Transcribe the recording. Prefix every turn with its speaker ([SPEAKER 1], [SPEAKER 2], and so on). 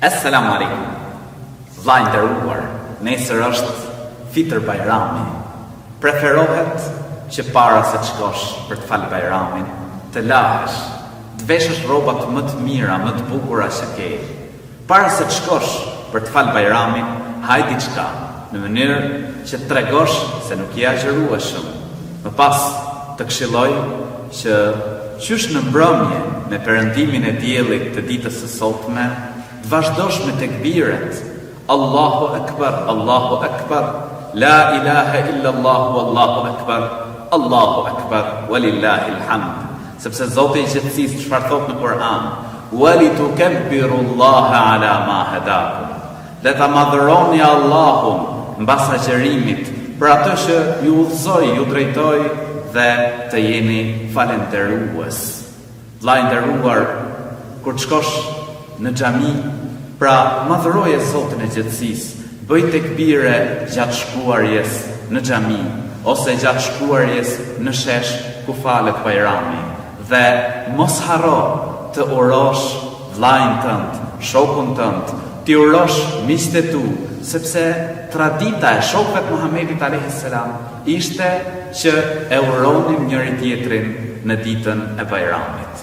[SPEAKER 1] Assalamu alaikum. Vllai nderuar, nesër është Fitr Bajrami. Preferohet që para se të shkosh për të falë Bajramin, të lahesh, të veshësh rrobat më të mira, më të bukura që ke. Para se të shkosh për të falë Bajramin, haj diçka, në mënyrë që të tregosh se nuk je agjërueshëm. Më pas të këshilloj që qysh në mbrëmje me perëndimin e diellit të ditës së sotme, të vazhdosh me tekbiret. Allahu Akbar, Allahu Akbar, la ilaha illa Allahu, Allahu Akbar, Allahu Akbar, walillahi alhamd. Sepse Zoti i gjithësisë çfarë thot në Kur'an? Walitukabbiru Allaha ala ma hadakum. Dhe ta madhëroni Allahun mbas agjerimit për atë që ju udhëzoi, ju drejtoi dhe të jeni falënderues. Vllai nderuar, kur të shkosh në xhami, pra madhëroje Zotin e gjithësisë, bëj tekbire gjatë shkuarjes në xhami ose gjatë shkuarjes në shesh ku falet Bajrami, dhe mos harro të urosh vllain tënd, shokun tënd, ti urosh miqtë e tu, sepse tradita e shokëve të Muhamedit alayhis salam ishte që e uronin njëri tjetrin në ditën e Bajramit.